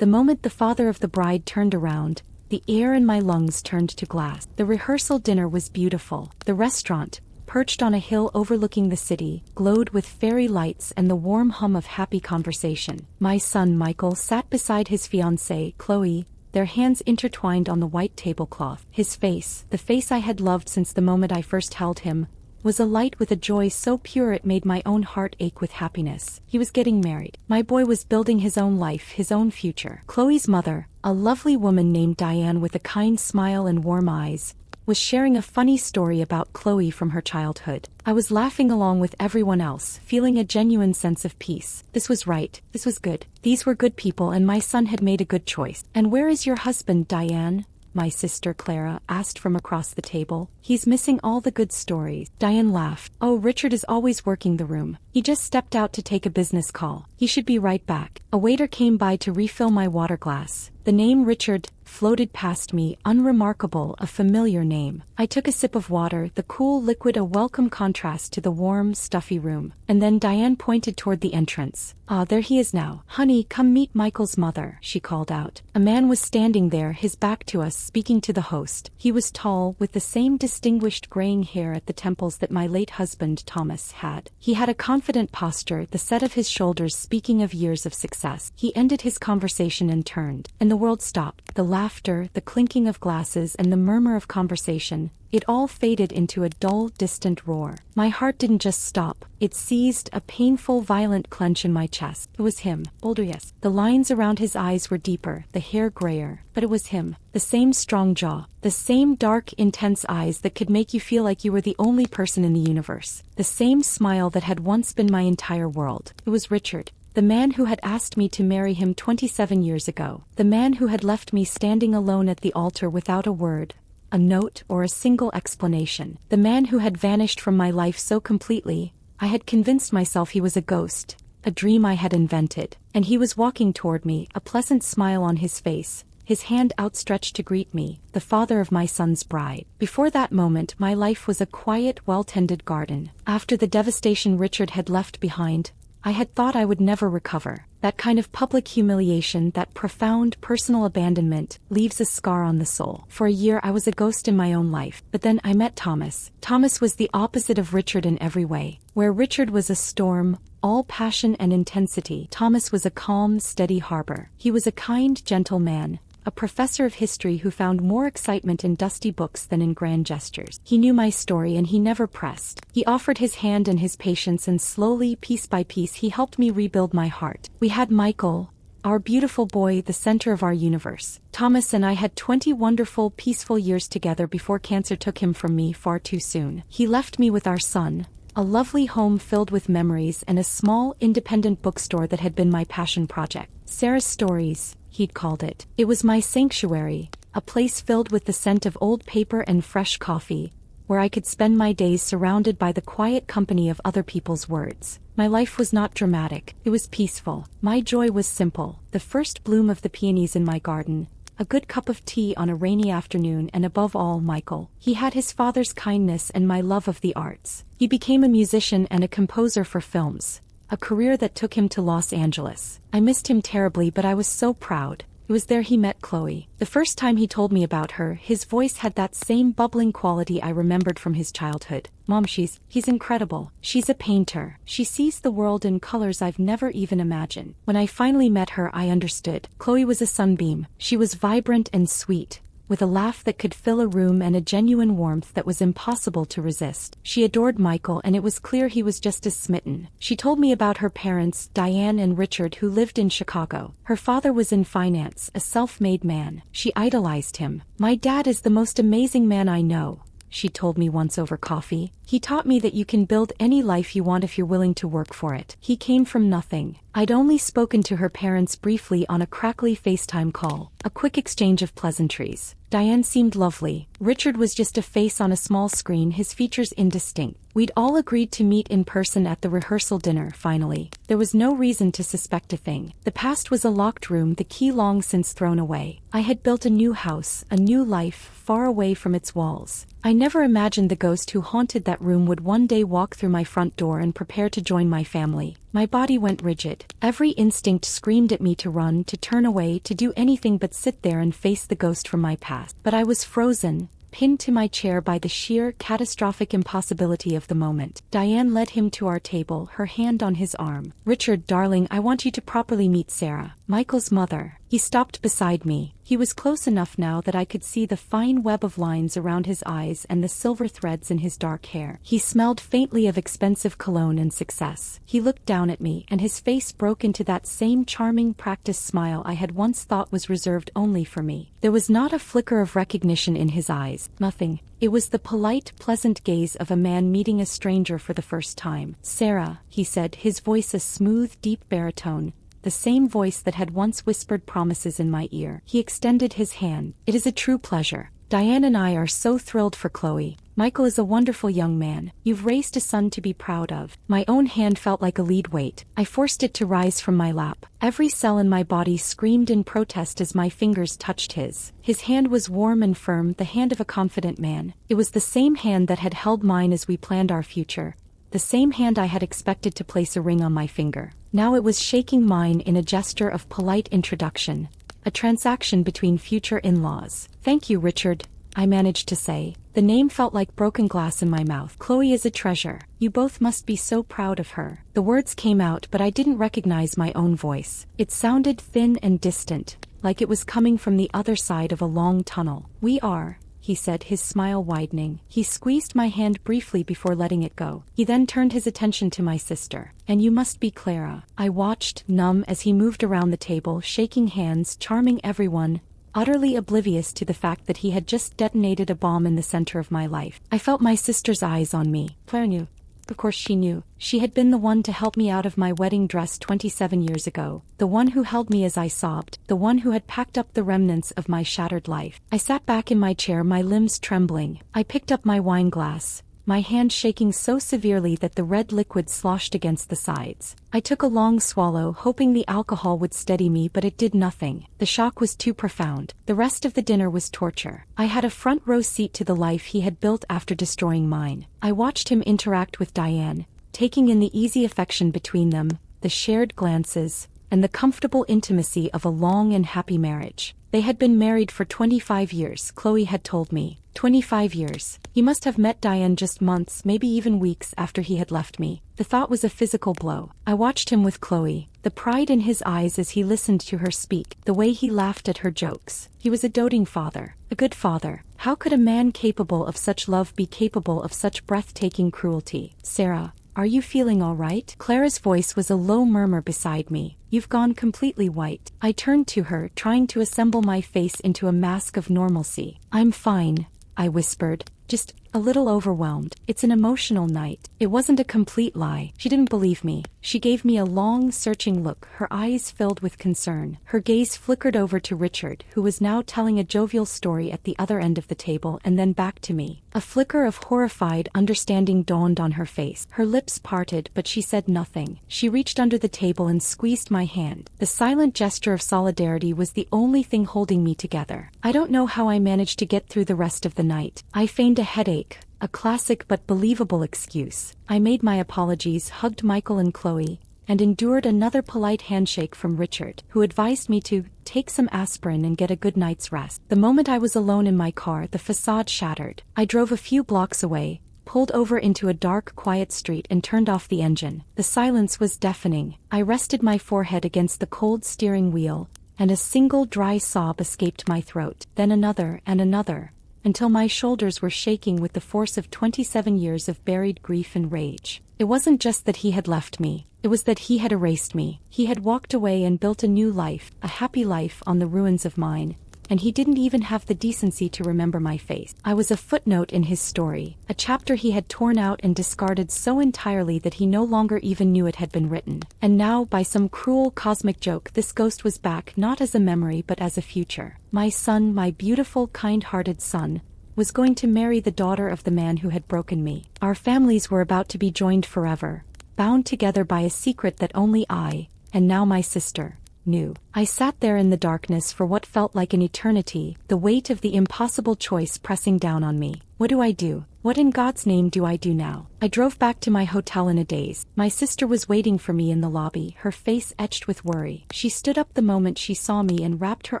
The moment the father of the bride turned around, the air in my lungs turned to glass. The rehearsal dinner was beautiful. The restaurant, perched on a hill overlooking the city, glowed with fairy lights and the warm hum of happy conversation. My son Michael sat beside his fiancée, Chloe, their hands intertwined on the white tablecloth. His face, the face I had loved since the moment I first held him, was alight with a joy so pure it made my own heart ache with happiness. He was getting married. My boy was building his own life, his own future. Chloe's mother, a lovely woman named Diane with a kind smile and warm eyes, was sharing a funny story about Chloe from her childhood. I was laughing along with everyone else, feeling a genuine sense of peace. This was right. This was good. These were good people and my son had made a good choice. "And where is your husband, Diane?" my sister Clara asked from across the table. "He's missing all the good stories." Diane laughed. "Oh, Richard is always working the room. He just stepped out to take a business call. He should be right back." A waiter came by to refill my water glass. The name Richard floated past me, unremarkable, a familiar name. I took a sip of water, the cool liquid a welcome contrast to the warm, stuffy room. And then Diane pointed toward the entrance. "Ah, there he is now. Honey, come meet Michael's mother," she called out. A man was standing there, his back to us, speaking to the host. He was tall, with the same distinguished graying hair at the temples that my late husband Thomas had. He had a confident posture, the set of his shoulders speaking of years of success. He ended his conversation and turned, and the world stopped. The laughter, the clinking of glasses, and the murmur of conversation, it all faded into a dull, distant roar. My heart didn't just stop. It seized, a painful, violent clench in my chest. It was him. Older, yes. The lines around his eyes were deeper, the hair grayer. But it was him. The same strong jaw. The same dark, intense eyes that could make you feel like you were the only person in the universe. The same smile that had once been my entire world. It was Richard. The man who had asked me to marry him 27 years ago. The man who had left me standing alone at the altar without a word, a note, or a single explanation. The man who had vanished from my life so completely, I had convinced myself he was a ghost, a dream I had invented. And he was walking toward me, a pleasant smile on his face, his hand outstretched to greet me, the father of my son's bride. Before that moment, my life was a quiet, well-tended garden. After the devastation Richard had left behind, I had thought I would never recover. That kind of public humiliation, that profound personal abandonment, leaves a scar on the soul. For a year I was a ghost in my own life. But then I met Thomas. Thomas was the opposite of Richard in every way. Where Richard was a storm, all passion and intensity, Thomas was a calm, steady harbor. He was a kind, gentle man, a professor of history who found more excitement in dusty books than in grand gestures. He knew my story and he never pressed. He offered his hand and his patience, and slowly, piece by piece, he helped me rebuild my heart. We had Michael, our beautiful boy, the center of our universe. Thomas and I had 20 wonderful, peaceful years together before cancer took him from me far too soon. He left me with our son, a lovely home filled with memories, and a small, independent bookstore that had been my passion project. Sarah's Stories, he'd called it. It was my sanctuary, a place filled with the scent of old paper and fresh coffee, where I could spend my days surrounded by the quiet company of other people's words. My life was not dramatic, it was peaceful. My joy was simple: the first bloom of the peonies in my garden, a good cup of tea on a rainy afternoon, and above all, Michael. He had his father's kindness and my love of the arts. He became a musician and a composer for films, a career that took him to Los Angeles. I missed him terribly, but I was so proud. It was there he met Chloe. The first time he told me about her, his voice had that same bubbling quality I remembered from his childhood. "Mom, he's incredible. She's a painter. She sees the world in colors I've never even imagined." When I finally met her, I understood. Chloe was a sunbeam. She was vibrant and sweet, with a laugh that could fill a room and a genuine warmth that was impossible to resist. She adored Michael, and it was clear he was just as smitten. She told me about her parents, Diane and Richard, who lived in Chicago. Her father was in finance, a self-made man. She idolized him. "My dad is the most amazing man I know," she told me once over coffee. "He taught me that you can build any life you want if you're willing to work for it." He came from nothing. I'd only spoken to her parents briefly on a crackly FaceTime call, a quick exchange of pleasantries. Diane seemed lovely. Richard was just a face on a small screen, his features indistinct. We'd all agreed to meet in person at the rehearsal dinner, finally. There was no reason to suspect a thing. The past was a locked room, the key long since thrown away. I had built a new house, a new life, far away from its walls. I never imagined the ghost who haunted that room would one day walk through my front door and prepare to join my family. My body went rigid. Every instinct screamed at me to run, to turn away, to do anything but sit there and face the ghost from my past. But I was frozen, pinned to my chair by the sheer, catastrophic impossibility of the moment. Diane led him to our table, her hand on his arm. "Richard, darling, I want you to properly meet Sarah, Michael's mother." He stopped beside me. He was close enough now that I could see the fine web of lines around his eyes and the silver threads in his dark hair. He smelled faintly of expensive cologne and success. He looked down at me, and his face broke into that same charming, practiced smile I had once thought was reserved only for me. There was not a flicker of recognition in his eyes, nothing. It was the polite, pleasant gaze of a man meeting a stranger for the first time. "Sarah," he said, his voice a smooth, deep baritone, the same voice that had once whispered promises in my ear. He extended his hand. "It is a true pleasure. Diane and I are so thrilled for Chloe. Michael is a wonderful young man. You've raised a son to be proud of." My own hand felt like a lead weight. I forced it to rise from my lap. Every cell in my body screamed in protest as my fingers touched his. His hand was warm and firm, the hand of a confident man. It was the same hand that had held mine as we planned our future. The same hand I had expected to place a ring on my finger. Now it was shaking mine in a gesture of polite introduction. A transaction between future in-laws. "Thank you, Richard," I managed to say. The name felt like broken glass in my mouth. "Chloe is a treasure. You both must be so proud of her." The words came out, but I didn't recognize my own voice. It sounded thin and distant, like it was coming from the other side of a long tunnel. "We are," he said, his smile widening. He squeezed my hand briefly before letting it go. He then turned his attention to my sister. "And you must be Clara." I watched, numb, as he moved around the table, shaking hands, charming everyone, utterly oblivious to the fact that he had just detonated a bomb in the center of my life. I felt my sister's eyes on me. Claire knew. Of course she knew. She had been the one to help me out of my wedding dress 27 years ago. The one who held me as I sobbed. The one who had packed up the remnants of my shattered life. I sat back in my chair, my limbs trembling. I picked up my wine glass, my hand shaking so severely that the red liquid sloshed against the sides. I took a long swallow, hoping the alcohol would steady me, but it did nothing. The shock was too profound. The rest of the dinner was torture. I had a front row seat to the life he had built after destroying mine. I watched him interact with Diane, taking in the easy affection between them, the shared glances, and the comfortable intimacy of a long and happy marriage. They had been married for 25 years, Chloe had told me. 25 years. He must have met Diane just months, maybe even weeks after he had left me. The thought was a physical blow. I watched him with Chloe, the pride in his eyes as he listened to her speak, the way he laughed at her jokes. He was a doting father, a good father. How could a man capable of such love be capable of such breathtaking cruelty? "Sarah, are you feeling all right?" Clara's voice was a low murmur beside me. "You've gone completely white." I turned to her, trying to assemble my face into a mask of normalcy. "I'm fine," I whispered, "just a little overwhelmed. It's an emotional night." It wasn't a complete lie. She didn't believe me. She gave me a long, searching look, her eyes filled with concern. Her gaze flickered over to Richard, who was now telling a jovial story at the other end of the table, and then back to me. A flicker of horrified understanding dawned on her face. Her lips parted, but she said nothing. She reached under the table and squeezed my hand. The silent gesture of solidarity was the only thing holding me together. I don't know how I managed to get through the rest of the night. I feigned a headache, a classic but believable excuse. I made my apologies, hugged Michael and Chloe, and endured another polite handshake from Richard, who advised me to take some aspirin and get a good night's rest. The moment I was alone in my car, the facade shattered. I drove a few blocks away, pulled over into a dark, quiet street and turned off the engine. The silence was deafening. I rested my forehead against the cold steering wheel, and a single dry sob escaped my throat, then another and another, until my shoulders were shaking with the force of 27 years of buried grief and rage. It wasn't just that he had left me. It was that he had erased me. He had walked away and built a new life, a happy life on the ruins of mine. And he didn't even have the decency to remember my face. I was a footnote in his story, a chapter he had torn out and discarded so entirely that he no longer even knew it had been written. And now, by some cruel cosmic joke, this ghost was back, not as a memory but as a future. My son, my beautiful, kind-hearted son, was going to marry the daughter of the man who had broken me. Our families were about to be joined forever, bound together by a secret that only I, and now my sister, knew. I sat there in the darkness for what felt like an eternity, the weight of the impossible choice pressing down on me. What do I do? What in God's name do I do now? I drove back to my hotel in a daze. My sister was waiting for me in the lobby, her face etched with worry. She stood up the moment she saw me and wrapped her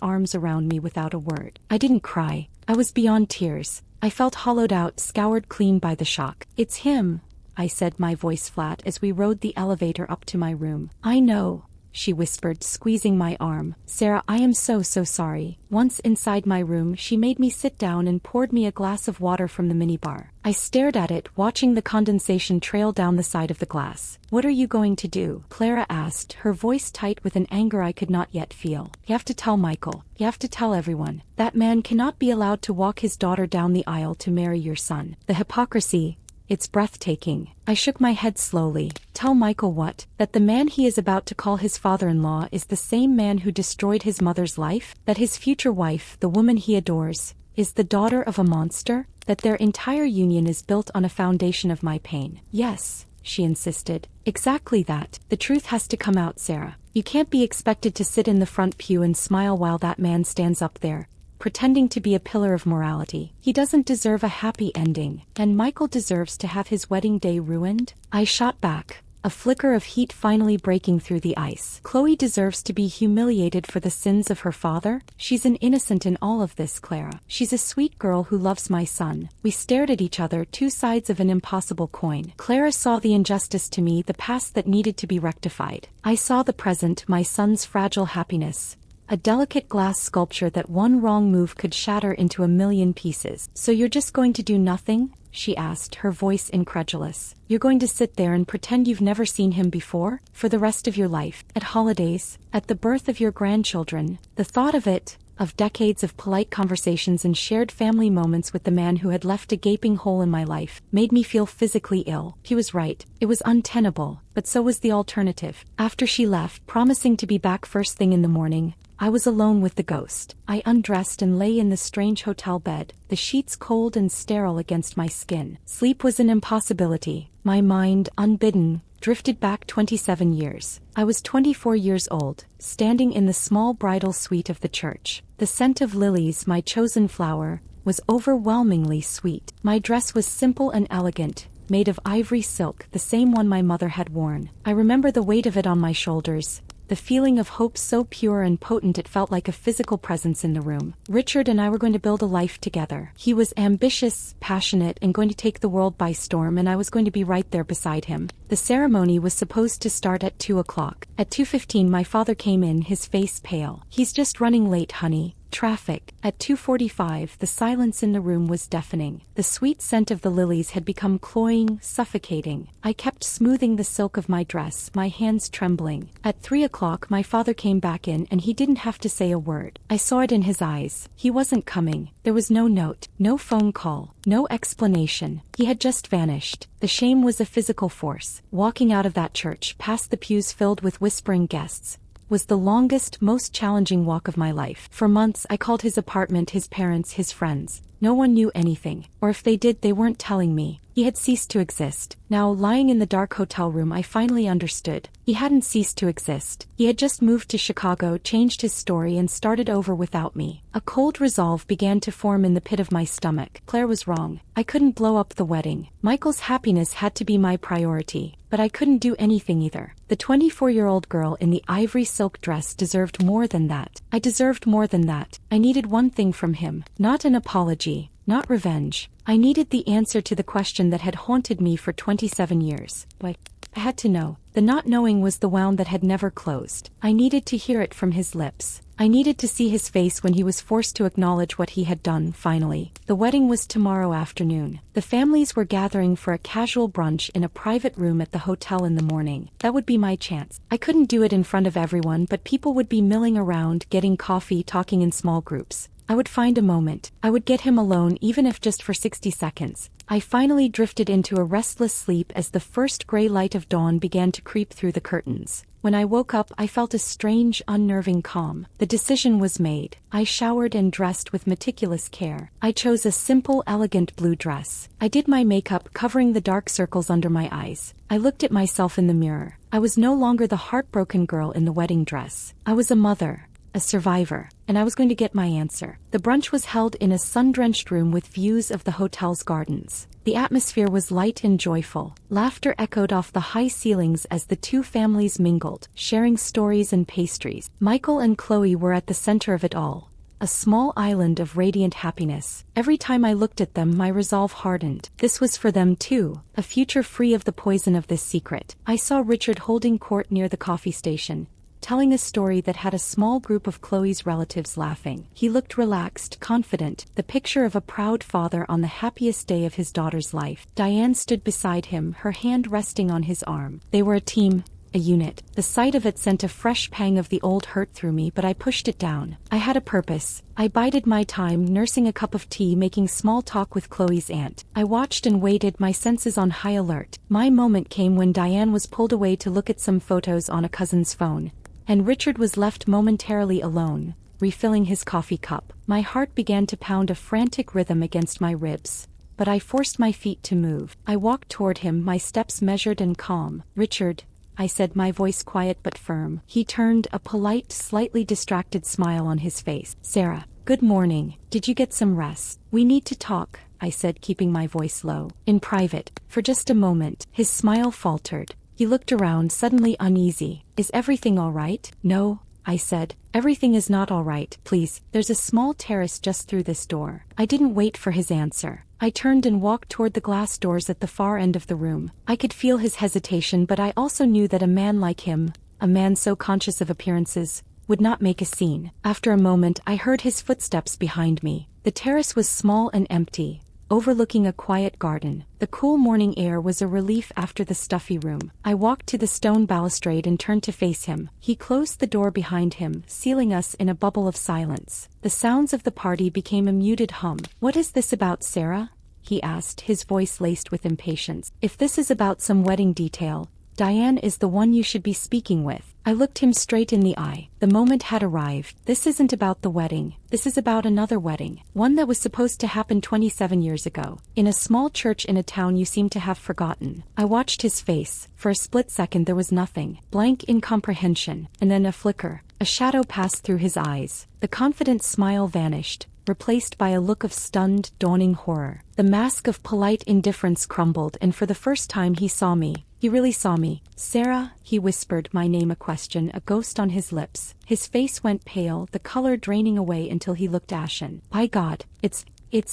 arms around me without a word. I didn't cry. I was beyond tears. I felt hollowed out, scoured clean by the shock. "It's him," I said, my voice flat, as we rode the elevator up to my room. "I know," she whispered, squeezing my arm. "Sarah, I am so sorry." Once inside my room, she made me sit down and poured me a glass of water from the minibar. I stared at it, watching the condensation trail down the side of the glass. "What are you going to do?" Clara asked, her voice tight with an anger I could not yet feel. "You have to tell Michael. You have to tell everyone. That man cannot be allowed to walk his daughter down the aisle to marry your son. The hypocrisy. It's breathtaking." I shook my head slowly. "Tell Michael what? That the man he is about to call his father-in-law is the same man who destroyed his mother's life? That his future wife, the woman he adores, is the daughter of a monster? That their entire union is built on a foundation of my pain?" "Yes," she insisted. "Exactly that. The truth has to come out, Sarah. You can't be expected to sit in the front pew and smile while that man stands up there, pretending to be a pillar of morality. He doesn't deserve a happy ending, and Michael deserves to have his wedding day ruined." I shot back, a flicker of heat finally breaking through the ice. "Chloe deserves to be humiliated for the sins of her father? She's an innocent in all of this, Clara. She's a sweet girl who loves my son." We stared at each other, two sides of an impossible coin. Clara saw the injustice to me, the past that needed to be rectified. I saw the present, my son's fragile happiness. A delicate glass sculpture that one wrong move could shatter into a million pieces. "So you're just going to do nothing?" she asked, her voice incredulous. "You're going to sit there and pretend you've never seen him before? For the rest of your life? At holidays? At the birth of your grandchildren?" The thought of it, of decades of polite conversations and shared family moments with the man who had left a gaping hole in my life, made me feel physically ill. He was right. It was untenable, but so was the alternative. After she left, promising to be back first thing in the morning, I was alone with the ghost. I undressed and lay in the strange hotel bed, the sheets cold and sterile against my skin. Sleep was an impossibility. My mind, unbidden, drifted back 27 years. I was 24 years old, standing in the small bridal suite of the church. The scent of lilies, my chosen flower, was overwhelmingly sweet. My dress was simple and elegant, made of ivory silk, the same one my mother had worn. I remember the weight of it on my shoulders, the feeling of hope so pure and potent it felt like a physical presence in the room. Richard and I were going to build a life together. He was ambitious, passionate, and going to take the world by storm, and I was going to be right there beside him. The ceremony was supposed to start at 2 o'clock. At 2:15 my father came in, his face pale. "He's just running late, honey. Traffic." At 2:45 the silence in the room was deafening. The sweet scent of the lilies had become cloying, suffocating. I kept smoothing the silk of my dress, my hands trembling. At 3 o'clock my father came back in, and he didn't have to say a word. I saw it in his eyes. He wasn't coming. There was no note, no phone call, no explanation. He had just vanished. The shame was a physical force. Walking out of that church, past the pews filled with whispering guests, was the longest, most challenging walk of my life. For months I called his apartment, his parents, his friends. No one knew anything, or if they did, they weren't telling me. He had ceased to exist. Now, lying in the dark hotel room, I finally understood. He hadn't ceased to exist. He had just moved to Chicago, changed his story, and started over without me. A cold resolve began to form in the pit of my stomach. Claire was wrong. I couldn't blow up the wedding. Michael's happiness had to be my priority, but I couldn't do anything either. The 24-year-old girl in the ivory silk dress deserved more than that. I deserved more than that. I needed one thing from him. Not an apology. Not revenge. I needed the answer to the question that had haunted me for 27 years. Why? I had to know. The not knowing was the wound that had never closed. I needed to hear it from his lips. I needed to see his face when he was forced to acknowledge what he had done, finally. The wedding was tomorrow afternoon. The families were gathering for a casual brunch in a private room at the hotel in the morning. That would be my chance. I couldn't do it in front of everyone, but people would be milling around, getting coffee, talking in small groups. I would find a moment. I would get him alone, even if just for 60 seconds. I finally drifted into a restless sleep as the first gray light of dawn began to creep through the curtains. When I woke up, I felt a strange, unnerving calm. The decision was made. I showered and dressed with meticulous care. I chose a simple, elegant blue dress. I did my makeup, covering the dark circles under my eyes. I looked at myself in the mirror. I was no longer the heartbroken girl in the wedding dress. I was a mother. a survivor, and I was going to get my answer. The brunch was held in a sun-drenched room with views of the hotel's gardens. The atmosphere was light and joyful. Laughter echoed off the high ceilings as the two families mingled, sharing stories and pastries. Michael and Chloe were at the center of it all, a small island of radiant happiness. Every time I looked at them, my resolve hardened. This was for them too, a future free of the poison of this secret. I saw Richard holding court near the coffee station, telling a story that had a small group of Chloe's relatives laughing. He looked relaxed, confident, the picture of a proud father on the happiest day of his daughter's life. Diane stood beside him, her hand resting on his arm. They were a team, a unit. The sight of it sent a fresh pang of the old hurt through me, but I pushed it down. I had a purpose. I bided my time, nursing a cup of tea, making small talk with Chloe's aunt. I watched and waited, my senses on high alert. My moment came when Diane was pulled away to look at some photos on a cousin's phone, and Richard was left momentarily alone, refilling his coffee cup. My heart began to pound a frantic rhythm against my ribs, but I forced my feet to move. I walked toward him, my steps measured and calm. "Richard," I said, my voice quiet but firm. He turned, a polite, slightly distracted smile on his face. "Sarah, good morning. Did you get some rest? We need to talk," I said, keeping my voice low. "In private, for just a moment." His smile faltered. He looked around, suddenly uneasy. "Is everything all right?" "No," I said. "Everything is not all right. Please, there's a small terrace just through this door." I didn't wait for his answer. I turned and walked toward the glass doors at the far end of the room. I could feel his hesitation, but I also knew that a man like him, a man so conscious of appearances, would not make a scene. After a moment, I heard his footsteps behind me. The terrace was small and empty, overlooking a quiet garden. The cool morning air was a relief after the stuffy room. I walked to the stone balustrade and turned to face him. He closed the door behind him, sealing us in a bubble of silence. The sounds of the party became a muted hum. "What is this about, Sarah?" he asked, his voice laced with impatience. "If this is about some wedding detail, Diane is the one you should be speaking with." I looked him straight in the eye. The moment had arrived. "This isn't about the wedding. This is about another wedding. One that was supposed to happen 27 years ago. In a small church in a town you seem to have forgotten." I watched his face. For a split second there was nothing. Blank incomprehension. And then a flicker. A shadow passed through his eyes. The confident smile vanished, replaced by a look of stunned, dawning horror. The mask of polite indifference crumbled, and for the first time he saw me. He really saw me. "Sarah," he whispered, my name a question, a ghost on his lips. His face went pale, the color draining away until he looked ashen. "By God, it's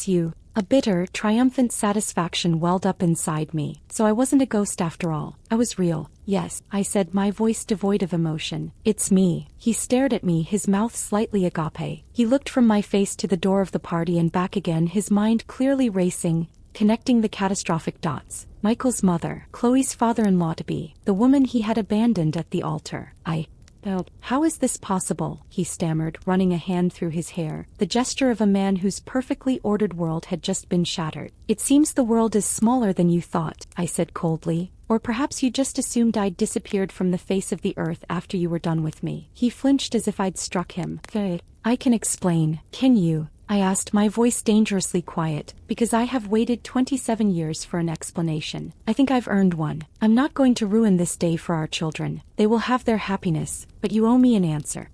you." A bitter, triumphant satisfaction welled up inside me. So I wasn't a ghost after all. I was real. "Yes," I said, my voice devoid of emotion. "It's me." He stared at me, his mouth slightly agape. He looked from my face to the door of the party and back again, his mind clearly racing, connecting the catastrophic dots. Michael's mother, Chloe's father-in-law-to-be, the woman he had abandoned at the altar. How is this possible?" he stammered, running a hand through his hair, the gesture of a man whose perfectly ordered world had just been shattered. "It seems the world is smaller than you thought," I said coldly. "Or perhaps you just assumed I'd disappeared from the face of the earth after you were done with me." He flinched as if I'd struck him. "I can explain." "Can you?" I asked, my voice dangerously quiet, "because I have waited 27 years for an explanation. I think I've earned one. I'm not going to ruin this day for our children. They will have their happiness, but you owe me an answer.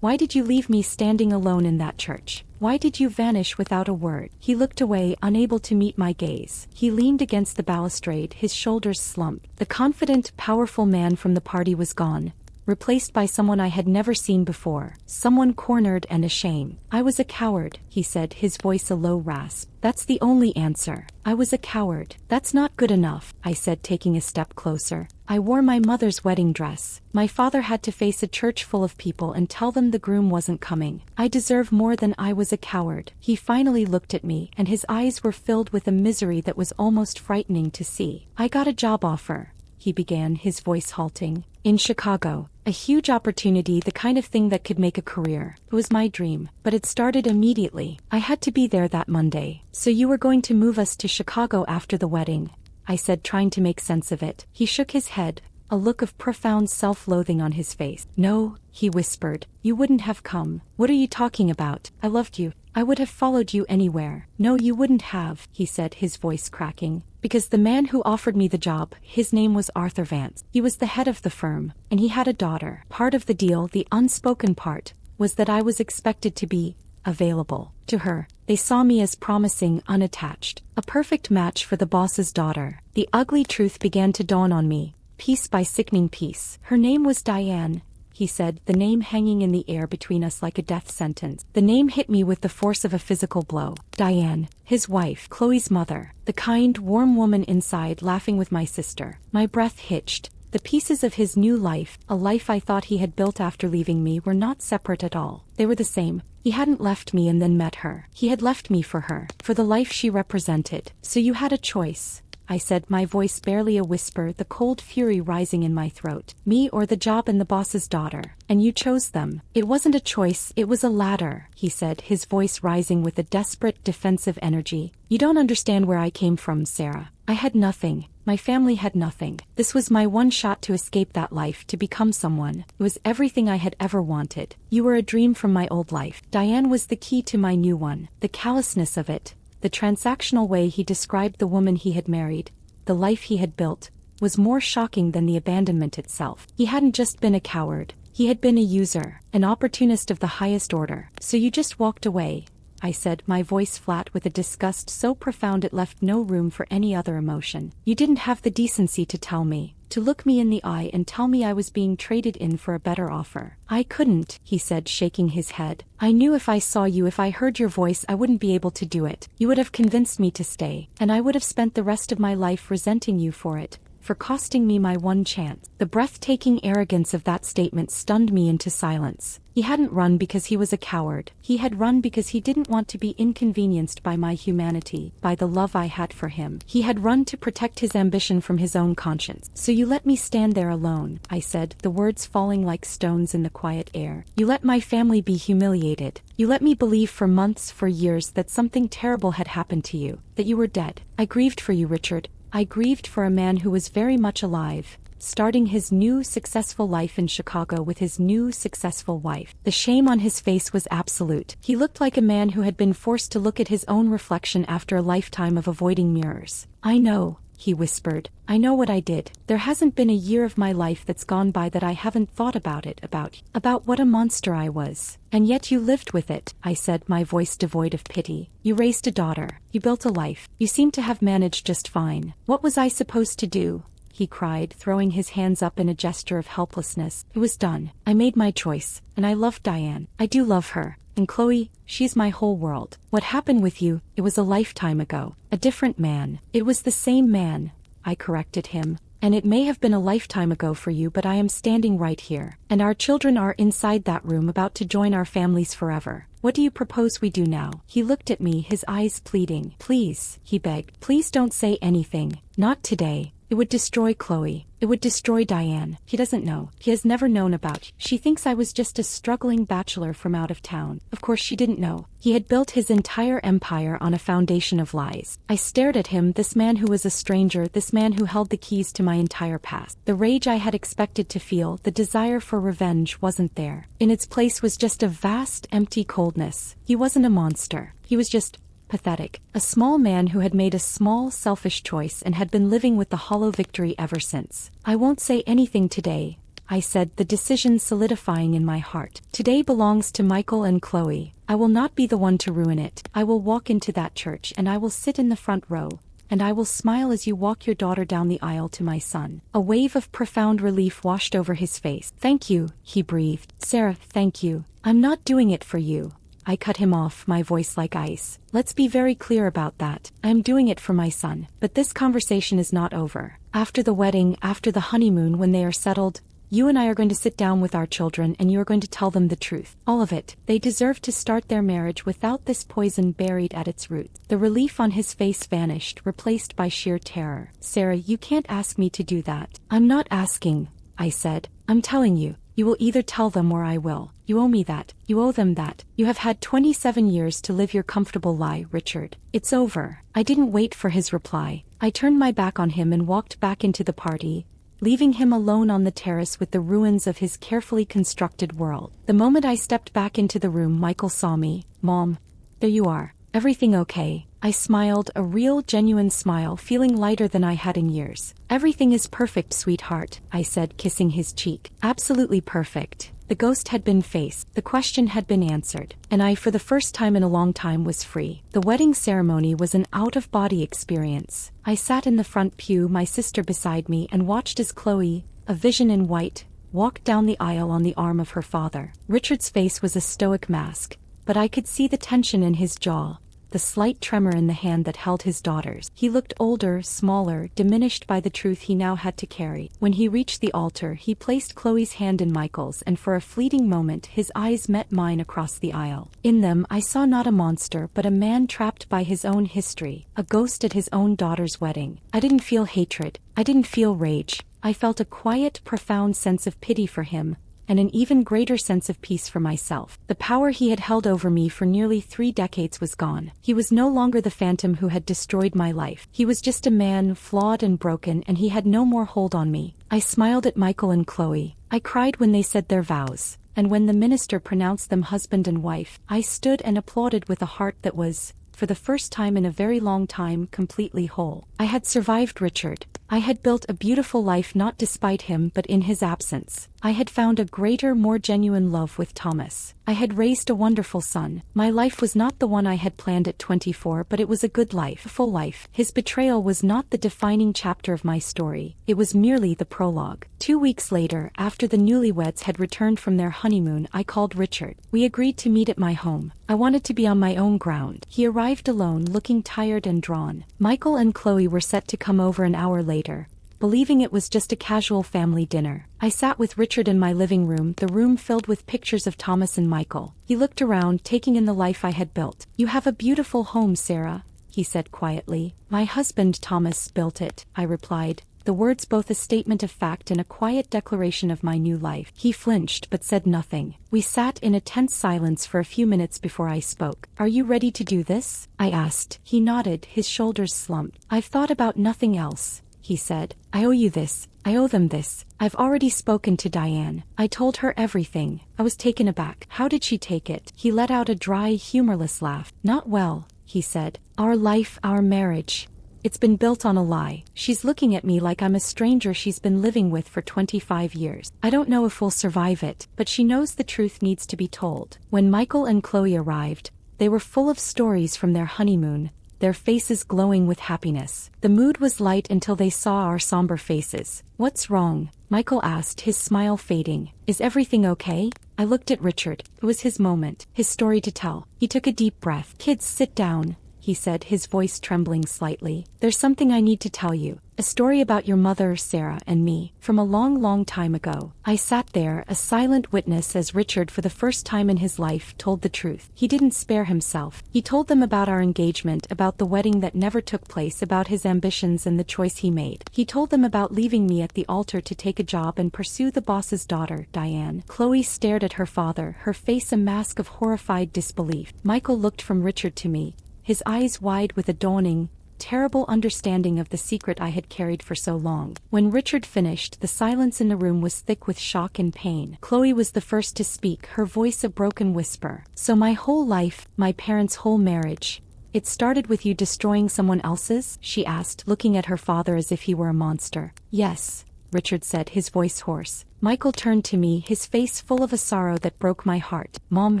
Why did you leave me standing alone in that church? Why did you vanish without a word?" He looked away, unable to meet my gaze. He leaned against the balustrade, his shoulders slumped. The confident, powerful man from the party was gone, replaced by someone I had never seen before, someone cornered and ashamed. "I was a coward," he said, his voice a low rasp. "That's the only answer. I was a coward." "That's not good enough," I said, taking a step closer. "I wore my mother's wedding dress. My father had to face a church full of people and tell them the groom wasn't coming. I deserve more than I was a coward." He finally looked at me, and his eyes were filled with a misery that was almost frightening to see. "I got a job offer," he began, his voice halting. "In Chicago. A huge opportunity, the kind of thing that could make a career. It was my dream, but it started immediately. I had to be there that Monday." "So you were going to move us to Chicago after the wedding?" I said, trying to make sense of it. He shook his head, a look of profound self-loathing on his face. "No," he whispered. "You wouldn't have come." "What are you talking about? I loved you. I would have followed you anywhere." "No, you wouldn't have," he said, his voice cracking. "Because the man who offered me the job, his name was Arthur Vance. He was the head of the firm, and he had a daughter. Part of the deal, the unspoken part, was that I was expected to be available to her. They saw me as promising, unattached, a perfect match for the boss's daughter. The ugly truth began to dawn on me, piece by sickening piece. Her name was Diane, he said, the name hanging in the air between us like a death sentence. The name hit me with the force of a physical blow. Diane, his wife, Chloe's mother, the kind, warm woman inside laughing with my sister. My breath hitched. The pieces of his new life, a life I thought he had built after leaving me, were not separate at all. They were the same. He hadn't left me and then met her. He had left me for her, for the life she represented. So you had a choice, I said, my voice barely a whisper, the cold fury rising in my throat. Me or the job and the boss's daughter. And you chose them. It wasn't a choice, it was a ladder, he said, his voice rising with a desperate, defensive energy. You don't understand where I came from, Sarah. I had nothing. My family had nothing. This was my one shot to escape that life, to become someone. It was everything I had ever wanted. You were a dream from my old life. Diane was the key to my new one. The callousness of it, the transactional way he described the woman he had married, the life he had built, was more shocking than the abandonment itself. He hadn't just been a coward. He had been a user, an opportunist of the highest order. So you just walked away, I said, my voice flat with a disgust so profound it left no room for any other emotion. You didn't have the decency to tell me, to look me in the eye and tell me I was being traded in for a better offer. I couldn't, he said, shaking his head. I knew if I saw you, if I heard your voice, I wouldn't be able to do it. You would have convinced me to stay, and I would have spent the rest of my life resenting you for it, for costing me my one chance. The breathtaking arrogance of that statement stunned me into silence. He hadn't run because he was a coward. He had run because he didn't want to be inconvenienced by my humanity, by the love I had for him. He had run to protect his ambition from his own conscience. So you let me stand there alone, I said, the words falling like stones in the quiet air. You let my family be humiliated. You let me believe for months, for years, that something terrible had happened to you, that you were dead. I grieved for you, Richard. I grieved for a man who was very much alive, starting his new successful life in Chicago with his new successful wife. The shame on his face was absolute. He looked like a man who had been forced to look at his own reflection after a lifetime of avoiding mirrors. I know, he whispered. I know what I did. There hasn't been a year of my life that's gone by that I haven't thought about it, about what a monster I was. And yet you lived with it, I said, my voice devoid of pity. You raised a daughter. You built a life. You seem to have managed just fine. What was I supposed to do? He cried, throwing his hands up in a gesture of helplessness. It was done. I made my choice, and I loved Diane. I do love her. And Chloe, she's my whole world. What happened with you, it was a lifetime ago. A different man. It was the same man, I corrected him. And it may have been a lifetime ago for you, but I am standing right here. And our children are inside that room, about to join our families forever. What do you propose we do now? He looked at me, his eyes pleading. Please, he begged. Please don't say anything. Not today. It would destroy Chloe. It would destroy Diane. He doesn't know. He has never known about you. She thinks I was just a struggling bachelor from out of town. Of course she didn't know. He had built his entire empire on a foundation of lies. I stared at him, this man who was a stranger, this man who held the keys to my entire past. The rage I had expected to feel, the desire for revenge, wasn't there. In its place was just a vast, empty coldness. He wasn't a monster. He was just pathetic. A small man who had made a small, selfish choice and had been living with the hollow victory ever since. I won't say anything today, I said, the decision solidifying in my heart. Today belongs to Michael and Chloe. I will not be the one to ruin it. I will walk into that church and I will sit in the front row, and I will smile as you walk your daughter down the aisle to my son. A wave of profound relief washed over his face. Thank you, he breathed. Sarah, thank you. I'm not doing it for you. I cut him off, my voice like ice. Let's be very clear about that. I am doing it for my son. But this conversation is not over. After the wedding, after the honeymoon, when they are settled, you and I are going to sit down with our children and you are going to tell them the truth. All of it. They deserve to start their marriage without this poison buried at its roots. The relief on his face vanished, replaced by sheer terror. Sarah, you can't ask me to do that. I'm not asking, I said. I'm telling you. You will either tell them or I will. You owe me that. You owe them that. You have had 27 years to live your comfortable lie, Richard. It's over. I didn't wait for his reply. I turned my back on him and walked back into the party, leaving him alone on the terrace with the ruins of his carefully constructed world. The moment I stepped back into the room, Michael saw me. Mom, there you are. Everything okay? I smiled, a real, genuine smile, feeling lighter than I had in years. Everything is perfect, sweetheart, I said, kissing his cheek. Absolutely perfect. The ghost had been faced, the question had been answered, and I, for the first time in a long time, was free. The wedding ceremony was an out-of-body experience. I sat in the front pew, my sister beside me, and watched as Chloe, a vision in white, walked down the aisle on the arm of her father. Richard's face was a stoic mask, but I could see the tension in his jaw, the slight tremor in the hand that held his daughter's. He looked older, smaller, diminished by the truth he now had to carry. When he reached the altar, he placed Chloe's hand in Michael's, and for a fleeting moment his eyes met mine across the aisle. In them I saw not a monster but a man trapped by his own history, a ghost at his own daughter's wedding. I didn't feel hatred, I didn't feel rage. I felt a quiet, profound sense of pity for him, and an even greater sense of peace for myself. The power he had held over me for nearly 3 decades was gone. He was no longer the phantom who had destroyed my life. He was just a man, flawed and broken, and he had no more hold on me. I smiled at Michael and Chloe. I cried when they said their vows, and when the minister pronounced them husband and wife, I stood and applauded with a heart that was, for the first time in a very long time, completely whole. I had survived Richard. I had built a beautiful life not despite him but in his absence. I had found a greater, more genuine love with Thomas. I had raised a wonderful son. My life was not the one I had planned at 24, but it was a good life, a full life. His betrayal was not the defining chapter of my story. It was merely the prologue. 2 weeks later, after the newlyweds had returned from their honeymoon, I called Richard. We agreed to meet at my home. I wanted to be on my own ground. He arrived alone, looking tired and drawn. Michael and Chloe were set to come over an hour later, believing it was just a casual family dinner. I sat with Richard in my living room, the room filled with pictures of Thomas and Michael. He looked around, taking in the life I had built. "You have a beautiful home, Sarah," he said quietly. "My husband Thomas built it," I replied, the words both a statement of fact and a quiet declaration of my new life. He flinched but said nothing. We sat in a tense silence for a few minutes before I spoke. "Are you ready to do this?" I asked. He nodded, his shoulders slumped. "I've thought about nothing else," he said. "I owe you this. I owe them this. I've already spoken to Diane. I told her everything." I was taken aback. "How did she take it?" He let out a dry, humorless laugh. "Not well," he said. "Our life, our marriage, it's been built on a lie. She's looking at me like I'm a stranger she's been living with for 25 years. I don't know if we'll survive it, but she knows the truth needs to be told." When Michael and Chloe arrived, they were full of stories from their honeymoon, their faces glowing with happiness. The mood was light until they saw our somber faces. "What's wrong?" Michael asked, his smile fading. "Is everything okay?" I looked at Richard. It was his moment, his story to tell. He took a deep breath. "Kids, sit down," he said, his voice trembling slightly. "There's something I need to tell you. A story about your mother, Sarah, and me, from a long, long time ago." I sat there, a silent witness, as Richard, for the first time in his life, told the truth. He didn't spare himself. He told them about our engagement, about the wedding that never took place, about his ambitions and the choice he made. He told them about leaving me at the altar to take a job and pursue the boss's daughter, Diane. Chloe stared at her father, her face a mask of horrified disbelief. Michael looked from Richard to me, his eyes wide with a dawning, terrible understanding of the secret I had carried for so long. When Richard finished, the silence in the room was thick with shock and pain. Chloe was the first to speak, her voice a broken whisper. "So my whole life, my parents' whole marriage, it started with you destroying someone else's?" she asked, looking at her father as if he were a monster. "Yes," Richard said, his voice hoarse. Michael turned to me, his face full of a sorrow that broke my heart. "Mom,"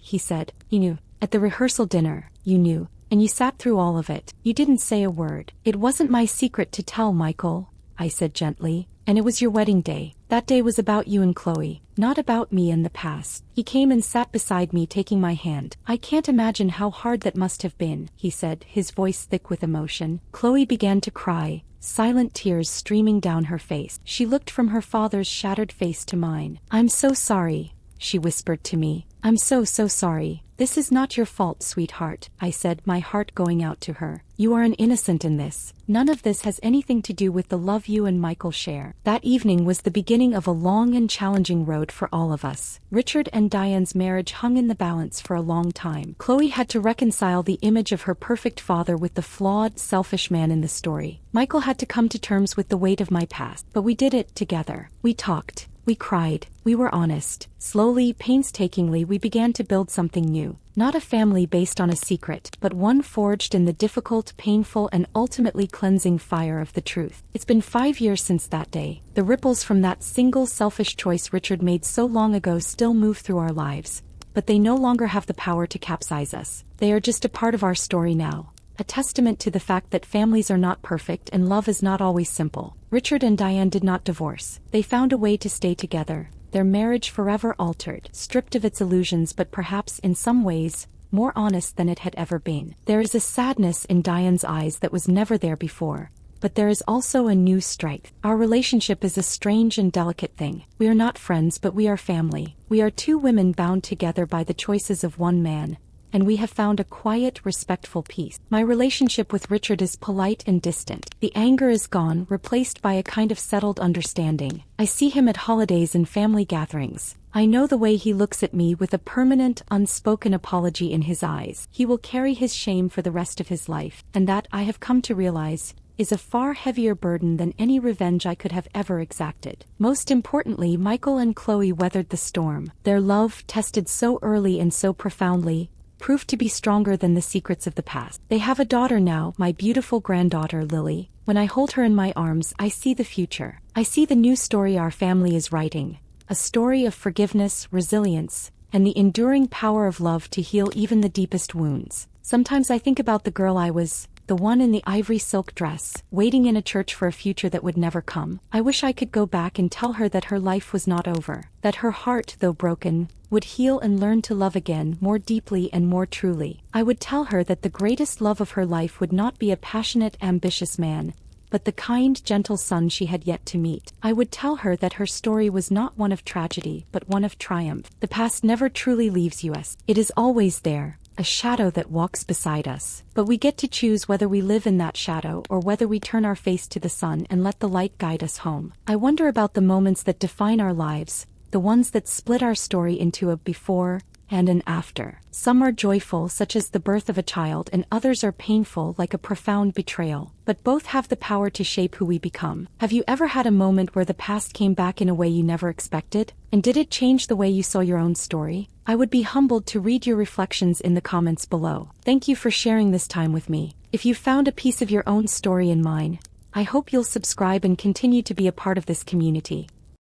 he said, "you knew. At the rehearsal dinner, you knew. And you sat through all of it. You didn't say a word." "It wasn't my secret to tell, Michael," I said gently. "And it was your wedding day. That day was about you and Chloe, not about me and the past." He came and sat beside me, taking my hand. "I can't imagine how hard that must have been," he said, his voice thick with emotion. Chloe began to cry, silent tears streaming down her face. She looked from her father's shattered face to mine. "I'm so sorry," she whispered to me. "I'm so sorry. This is not your fault, sweetheart," I said, my heart going out to her. "You are an innocent in this. None of this has anything to do with the love you and Michael share." That evening was the beginning of a long and challenging road for all of us. Richard and Diane's marriage hung in the balance for a long time. Chloe had to reconcile the image of her perfect father with the flawed, selfish man in the story. Michael had to come to terms with the weight of my past, but we did it together. We talked. We cried, we were honest. Slowly, painstakingly, we began to build something new. Not a family based on a secret, but one forged in the difficult, painful, and ultimately cleansing fire of the truth. It's been 5 years since that day. The ripples from that single selfish choice Richard made so long ago still move through our lives, but they no longer have the power to capsize us. They are just a part of our story now. A testament to the fact that families are not perfect and love is not always simple. Richard and Diane did not divorce. They found a way to stay together. Their marriage forever altered, stripped of its illusions but perhaps in some ways, more honest than it had ever been. There is a sadness in Diane's eyes that was never there before. But there is also a new strength. Our relationship is a strange and delicate thing. We are not friends, but we are family. We are two women bound together by the choices of one man, and we have found a quiet, respectful peace. My relationship with Richard is polite and distant. The anger is gone, replaced by a kind of settled understanding. I see him at holidays and family gatherings. I know the way he looks at me with a permanent, unspoken apology in his eyes. He will carry his shame for the rest of his life, and that, I have come to realize, is a far heavier burden than any revenge I could have ever exacted. Most importantly, Michael and Chloe weathered the storm. Their love, tested so early and so profoundly, proved to be stronger than the secrets of the past. They have a daughter now, my beautiful granddaughter Lily. When I hold her in my arms, I see the future. I see the new story our family is writing. A story of forgiveness, resilience, and the enduring power of love to heal even the deepest wounds. Sometimes I think about the girl I was, the one in the ivory silk dress, waiting in a church for a future that would never come. I wish I could go back and tell her that her life was not over, that her heart, though broken, would heal and learn to love again more deeply and more truly. I would tell her that the greatest love of her life would not be a passionate, ambitious man, but the kind, gentle son she had yet to meet. I would tell her that her story was not one of tragedy, but one of triumph. The past never truly leaves us. It is always there, a shadow that walks beside us. But we get to choose whether we live in that shadow or whether we turn our face to the sun and let the light guide us home. I wonder about the moments that define our lives, the ones that split our story into a before and an after. Some are joyful, such as the birth of a child, and others are painful, like a profound betrayal. But both have the power to shape who we become. Have you ever had a moment where the past came back in a way you never expected? And did it change the way you saw your own story? I would be humbled to read your reflections in the comments below. Thank you for sharing this time with me. If you found a piece of your own story in mine, I hope you'll subscribe and continue to be a part of this community.